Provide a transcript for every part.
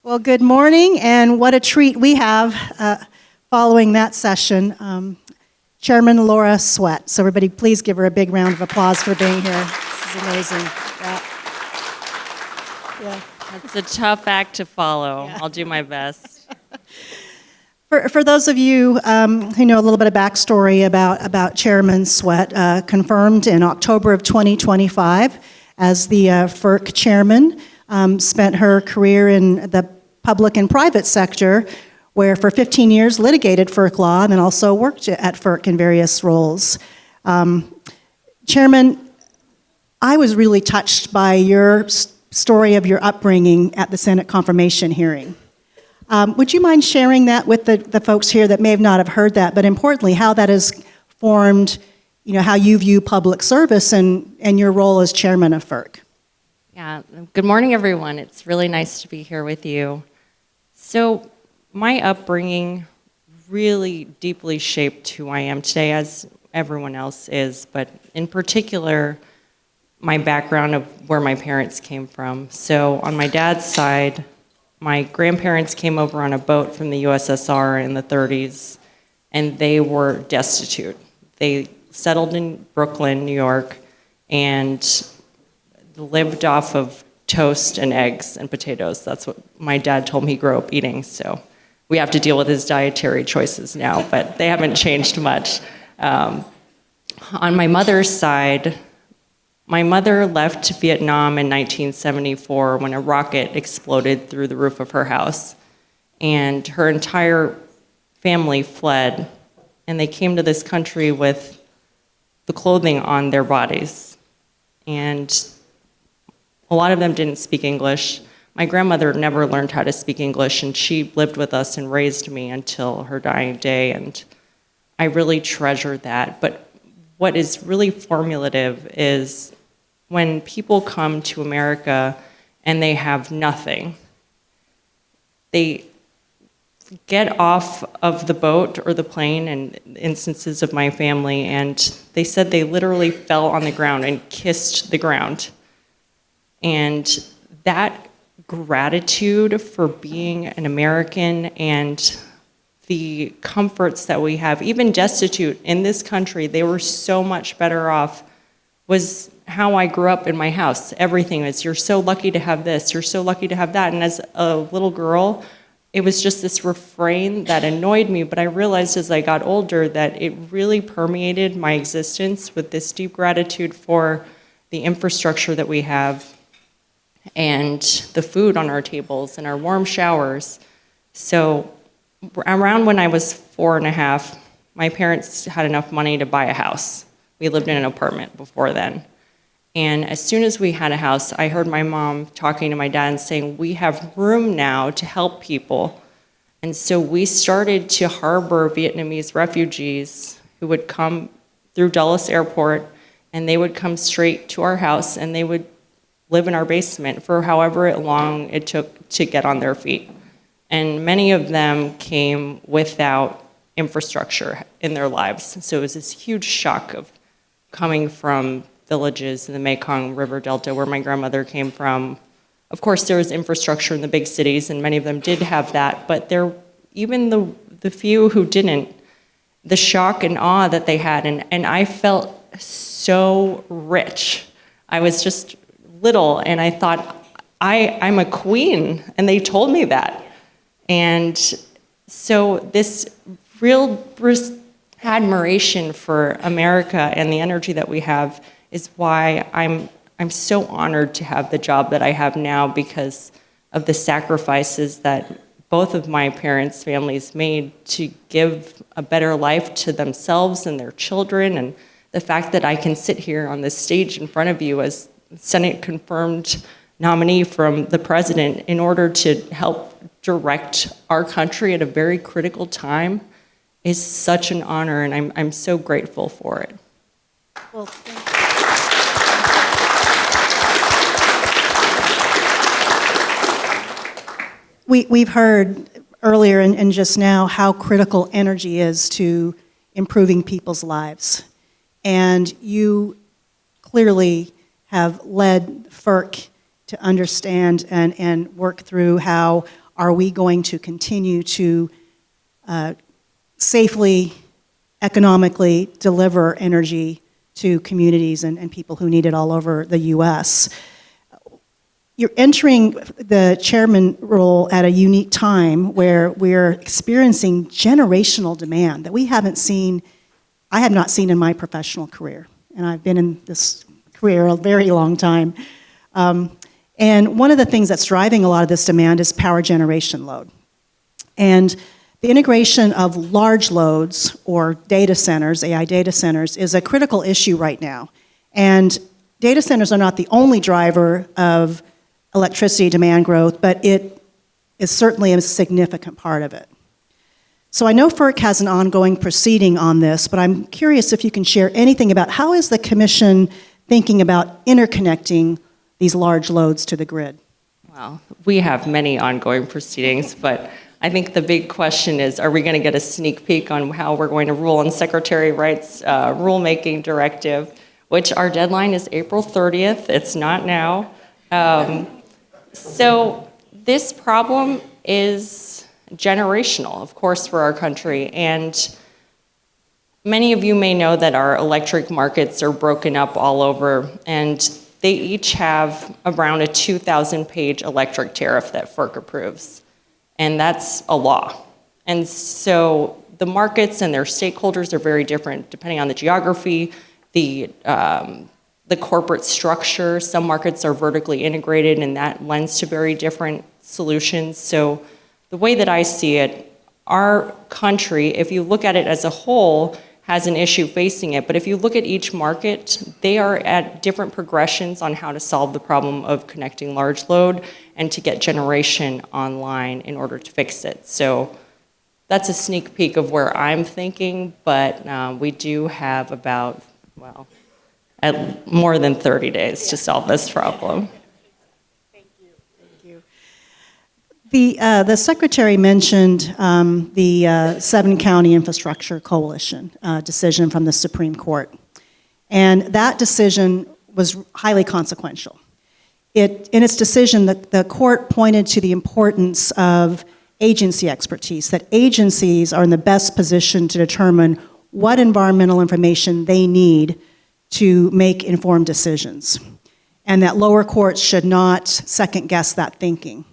Well, good morning, and what a treat we have following that session. Chairman Laura Swett. So everybody, please give her a big round of applause for being here. This is amazing. Yeah. It's a tough act to follow. Yeah. I'll do my best. For those of you who know a little bit of backstory about Chairman Swett, confirmed in October of 2025 as the FERC chairman, spent her career in the public and private sector, where for 15 years litigated FERC law and then also worked at FERC in various roles. Chairman, I was really touched by your story of your upbringing at the Senate confirmation hearing. Would you mind sharing that with the folks here that may have not have heard that, but importantly, how that has formed, how you view public service and your role as chairman of FERC? Yeah, good morning, everyone. It's really nice to be here with you. So my upbringing really deeply shaped who I am today, as everyone else is, but in particular, my background of where my parents came from. So on my dad's side, my grandparents came over on a boat from the USSR in the 30s, and they were destitute. They settled in Brooklyn, New York, and lived off of toast and eggs and potatoes. That's what my dad told me he grew up eating, so we have to deal with his dietary choices now, but they haven't changed much. On my mother's side, my mother left Vietnam in 1974 when a rocket exploded through the roof of her house, and her entire family fled, and they came to this country with the clothing on their bodies. And a lot of them didn't speak English. My grandmother never learned how to speak English, and she lived with us and raised me until her dying day, and I really treasure that. But what is really formative is when people come to America and they have nothing, they get off of the boat or the plane, in instances of my family, and they said they literally fell on the ground and kissed the ground. And that gratitude for being an American and the comforts that we have, even destitute in this country, they were so much better off, was how I grew up in my house. Everything was, you're so lucky to have this, you're so lucky to have that. And as a little girl, it was just this refrain that annoyed me, but I realized as I got older that it really permeated my existence with this deep gratitude for the infrastructure that we have and the food on our tables and our warm showers. So around when I was 4.5, my parents had enough money to buy a house. We lived in an apartment before then. And as soon as we had a house, I heard my mom talking to my dad and saying, we have room now to help people. And so we started to harbor Vietnamese refugees who would come through Dulles Airport, and they would come straight to our house, and they would live in our basement for however long it took to get on their feet. And many of them came without infrastructure in their lives. So it was this huge shock of coming from villages in the Mekong River Delta where my grandmother came from. Of course, there was infrastructure in the big cities, and many of them did have that, but even the few who didn't, the shock and awe that they had, and I felt so rich. I was just little, and I thought, I'm a queen, and they told me that. And so this real admiration for America and the energy that we have is why I'm so honored to have the job that I have now, because of the sacrifices that both of my parents' families made to give a better life to themselves and their children, and the fact that I can sit here on this stage in front of you as Senate confirmed nominee from the president in order to help direct our country at a very critical time is such an honor, and I'm so grateful for it. Well, thank you. We've heard earlier and just now how critical energy is to improving people's lives. And you clearly have led FERC to understand and work through how are we going to continue to safely, economically deliver energy to communities and people who need it all over the U.S. You're entering the chairman role at a unique time where we're experiencing generational demand that we haven't seen, I have not seen in my professional career. And I've been in this career a very long time. And one of the things that's driving a lot of this demand is power generation load. And the integration of large loads or data centers, AI data centers, is a critical issue right now. And data centers are not the only driver of electricity demand growth, but it is certainly a significant part of it. So I know FERC has an ongoing proceeding on this, but I'm curious if you can share anything about how is the Commission thinking about interconnecting these large loads to the grid? Well, we have many ongoing proceedings, but I think the big question is, are we going to get a sneak peek on how we're going to rule on Secretary Wright's rulemaking directive, which our deadline is April 30th. It's not now. So this problem is generational, of course, for our country. And many of you may know that our electric markets are broken up all over, and they each have around a 2,000-page electric tariff that FERC approves. And that's a law. And so the markets and their stakeholders are very different depending on the geography, the corporate structure. Some markets are vertically integrated, and that lends to very different solutions. So the way that I see it, our country, if you look at it as a whole, has an issue facing it. But if you look at each market, they are at different progressions on how to solve the problem of connecting large load and to get generation online in order to fix it. So that's a sneak peek of where I'm thinking, but we do have about, well, at more than 30 days to solve this problem. Thank you. Thank you. The Secretary mentioned the 7-county infrastructure coalition decision from the Supreme Court. And that decision was highly consequential. In its decision, the court pointed to the importance of agency expertise, that agencies are in the best position to determine what environmental information they need to make informed decisions, and that lower courts should not second-guess that thinking.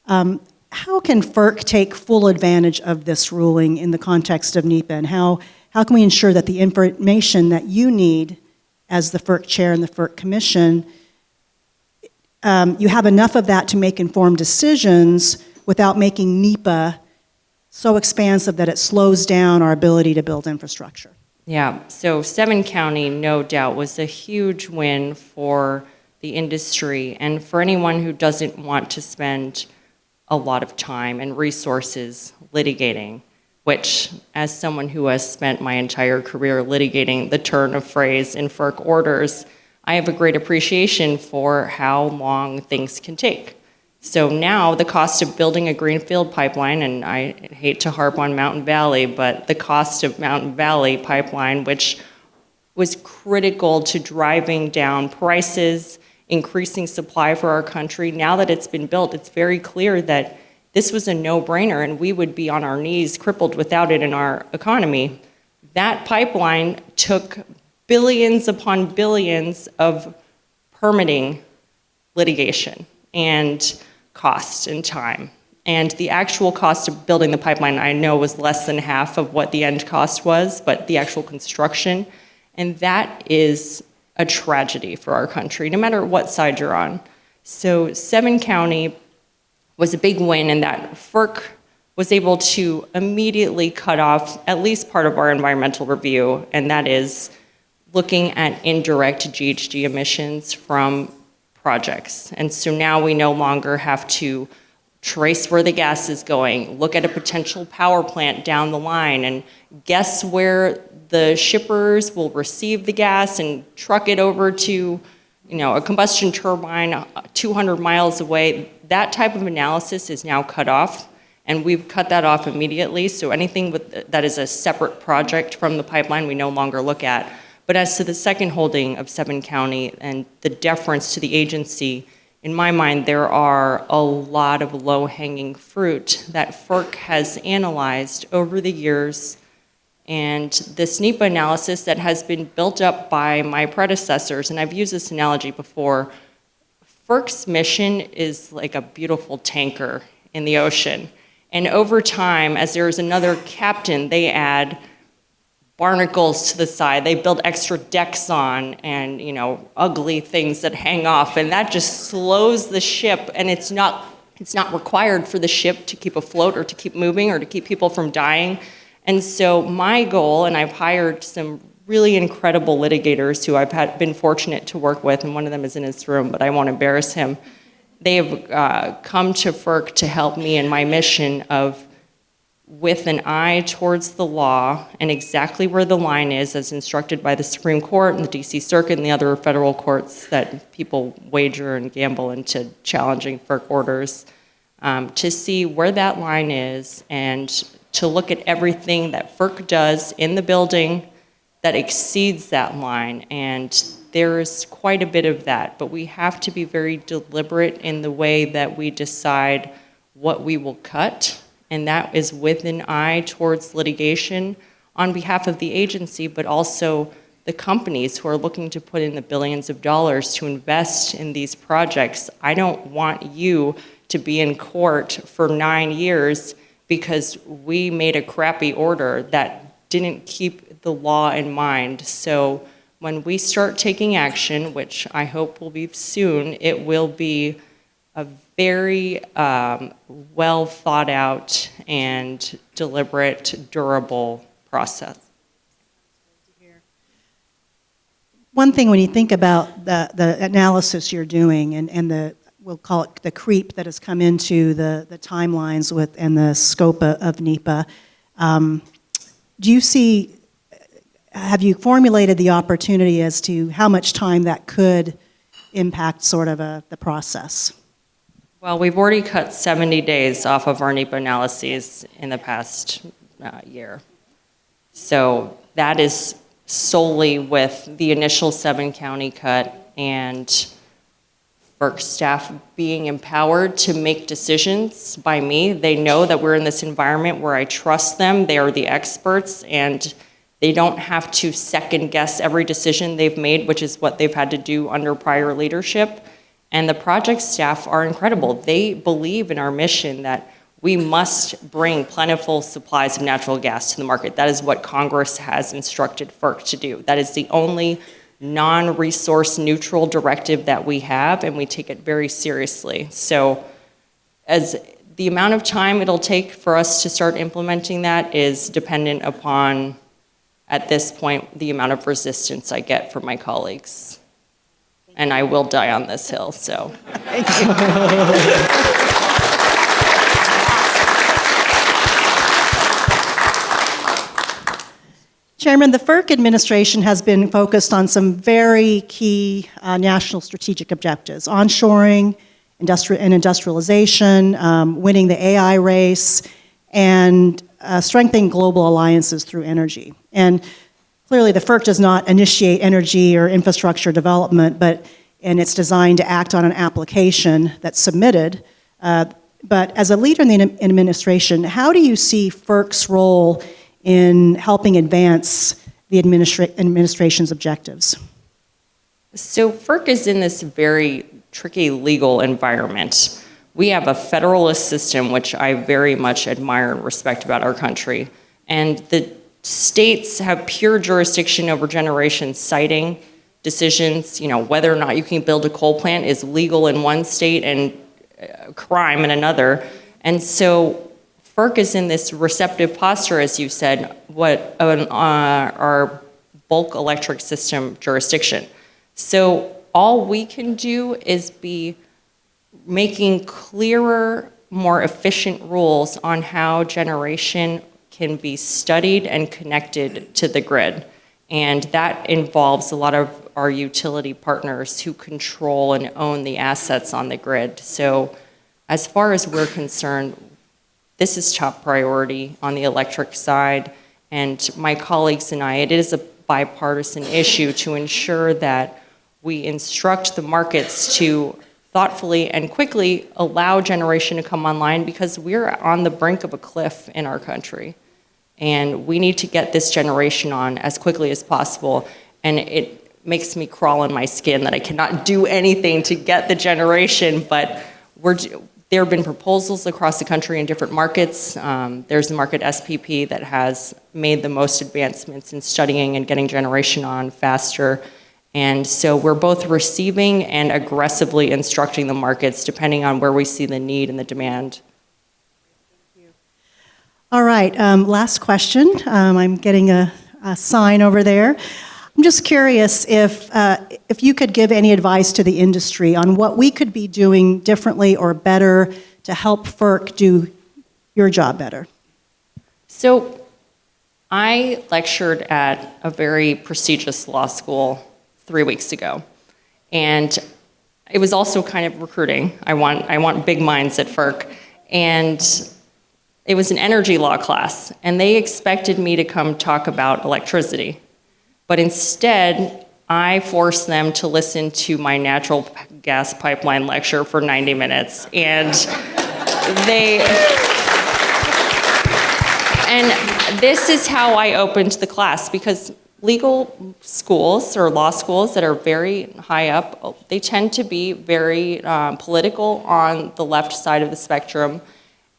How can FERC take full advantage of this ruling in the context of NEPA, and how can we ensure that the information that you need as the FERC chair and the FERC commission, you have enough of that to make informed decisions without making NEPA so expansive that it slows down our ability to build infrastructure? Yeah, so 7-county, no doubt, was a huge win for the industry and for anyone who doesn't want to spend a lot of time and resources litigating, which, as someone who has spent my entire career litigating the turn of phrase in FERC orders, I have a great appreciation for how long things can take. So now the cost of building a greenfield pipeline, and I hate to harp on Mountain Valley, but the cost of Mountain Valley pipeline, which was critical to driving down prices, increasing supply for our country, now that it's been built, it's very clear that this was a no-brainer and we would be on our knees crippled without it in our economy. That pipeline took billions upon billions of permitting litigation and cost and time. And the actual cost of building the pipeline, I know, was less than half of what the end cost was, but the actual construction. And that is a tragedy for our country, no matter what side you're on. So 7-county was a big win in that FERC was able to immediately cut off at least part of our environmental review, and that is looking at indirect GHG emissions from projects. And so now we no longer have to trace where the gas is going, look at a potential power plant down the line, and guess where the shippers will receive the gas and truck it over to, a combustion turbine 200 miles away. That type of analysis is now cut off, and we've cut that off immediately. So anything that is a separate project from the pipeline, we no longer look at. But as to the second holding of 7-county and the deference to the agency, in my mind, there are a lot of low-hanging fruit that FERC has analyzed over the years. And this NEPA analysis that has been built up by my predecessors, and I've used this analogy before, FERC's mission is like a beautiful tanker in the ocean. And over time, as there's another captain, they add barnacles to the side, they build extra decks on, and ugly things that hang off, and that just slows the ship, and it's not required for the ship to keep afloat or to keep moving or to keep people from dying. And so my goal, and I've hired some really incredible litigators who I've been fortunate to work with, and one of them is in this room, but I won't embarrass him. They have come to FERC to help me in my mission of, with an eye towards the law and exactly where the line is as instructed by the Supreme Court and the DC Circuit and the other federal courts that people wager and gamble into challenging FERC orders, to see where that line is and to look at everything that FERC does in the building that exceeds that line. And there's quite a bit of that, but we have to be very deliberate in the way that we decide what we will cut. And that is with an eye towards litigation on behalf of the agency, but also the companies who are looking to put in the billions of dollars to invest in these projects. I don't want you to be in court for 9 years because we made a crappy order that didn't keep the law in mind. So when we start taking action, which I hope will be soon, it will be a very well thought out and deliberate, durable process. One thing when you think about the analysis you're doing and we'll call it the creep that has come into the timelines and the scope of NEPA, do you see, have you formulated the opportunity as to how much time that could impact sort of the process? Well, we've already cut 70 days off of our NEPA analyses in the past year. So that is solely with the initial 7-county cut and FERC staff being empowered to make decisions by me. They know that we're in this environment where I trust them. They are the experts, and they don't have to second guess every decision they've made, which is what they've had to do under prior leadership. And the project staff are incredible. They believe in our mission that we must bring plentiful supplies of natural gas to the market. That is what Congress has instructed FERC to do. That is the only non-resource neutral directive that we have, and we take it very seriously. So as the amount of time it'll take for us to start implementing that is dependent upon, at this point, the amount of resistance I get from my colleagues. And I will die on this hill, so. Thank you. Chairman, the FERC administration has been focused on some very key national strategic objectives: onshoring, industrialization, winning the AI race, and strengthening global alliances through energy. And clearly, the FERC does not initiate energy or infrastructure development, and it's designed to act on an application that's submitted. But as a leader in the administration, how do you see FERC's role in helping advance the administration's objectives? So FERC is in this very tricky legal environment. We have a federalist system, which I very much admire and respect about our country. And the states have pure jurisdiction over generation siting decisions. Whether or not you can build a coal plant is legal in one state and a crime in another. And so FERC is in this receptive posture, as you said, our bulk electric system jurisdiction. So all we can do is be making clearer, more efficient rules on how generation can be studied and connected to the grid. And that involves a lot of our utility partners who control and own the assets on the grid. So as far as we're concerned, this is top priority on the electric side. And my colleagues and I, it is a bipartisan issue to ensure that we instruct the markets to thoughtfully and quickly allow generation to come online because we're on the brink of a cliff in our country. And we need to get this generation on as quickly as possible. And it makes me crawl in my skin that I cannot do anything to get the generation, but there have been proposals across the country in different markets. There's the market SPP that has made the most advancements in studying and getting generation on faster. And so we're both receiving and aggressively instructing the markets depending on where we see the need and the demand. All right, last question. I'm getting a sign over there. I'm just curious if you could give any advice to the industry on what we could be doing differently or better to help FERC do your job better. So I lectured at a very prestigious law school 3 weeks ago, and it was also kind of recruiting. I want big minds at FERC, and it was an energy law class, and they expected me to come talk about electricity. But instead, I forced them to listen to my natural gas pipeline lecture for 90 minutes. And this is how I opened the class, because legal schools or law schools that are very high up, they tend to be very political on the left side of the spectrum.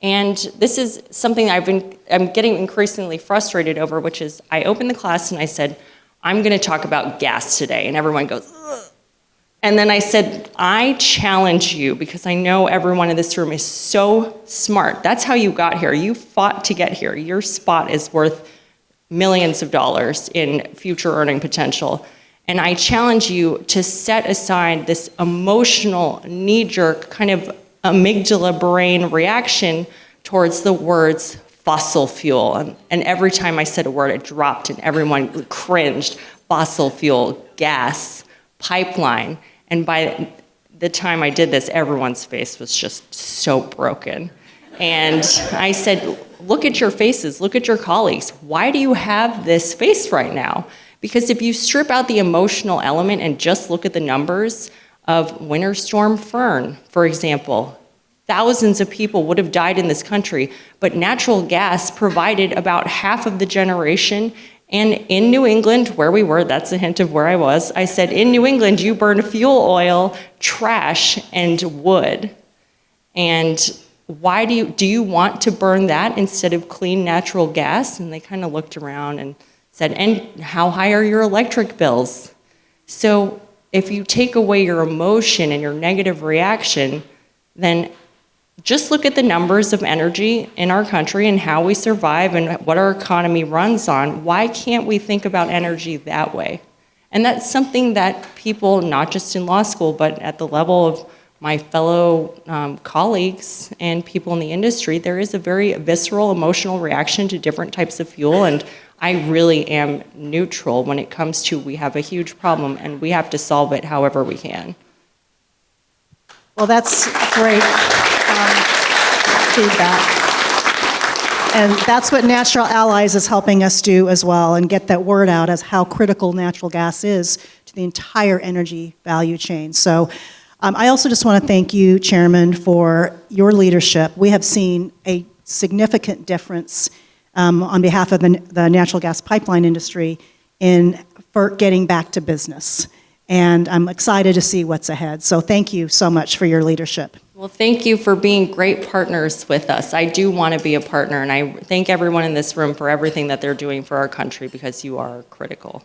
And this is something I'm getting increasingly frustrated over, which is I opened the class and I said, I'm going to talk about gas today. And everyone goes, ugh. And then I said, I challenge you, because I know everyone in this room is so smart. That's how you got here. You fought to get here. Your spot is worth millions of dollars in future earning potential. And I challenge you to set aside this emotional, knee-jerk kind of amygdala brain reaction towards the words fossil fuel. And every time I said a word, it dropped and everyone cringed. Fossil fuel, gas, pipeline. And by the time I did this, everyone's face was just so broken. And I said, look at your faces, look at your colleagues. Why do you have this face right now? Because if you strip out the emotional element and just look at the numbers of Winter Storm Fern, for example, thousands of people would have died in this country, but natural gas provided about half of the generation. And in New England, where we were, that's a hint of where I was, I said, in New England, you burn fuel oil, trash, and wood. And why do you want to burn that instead of clean natural gas? And they kind of looked around and said, and how high are your electric bills? So if you take away your emotion and your negative reaction, then just look at the numbers of energy in our country and how we survive and what our economy runs on. Why can't we think about energy that way? And that's something that people, not just in law school, but at the level of my fellow colleagues and people in the industry, there is a very visceral, emotional reaction to different types of fuel. And I really am neutral when it comes to we have a huge problem and we have to solve it however we can. Well, that's great feedback. And that's what Natural Allies is helping us do as well, and get that word out as how critical natural gas is to the entire energy value chain. So I also just want to thank you, Chairman, for your leadership. We have seen a significant difference on behalf of the natural gas pipeline industry in FERC getting back to business. And I'm excited to see what's ahead. So thank you so much for your leadership. Well, thank you for being great partners with us. I do want to be a partner, and I thank everyone in this room for everything that they're doing for our country, because you are critical.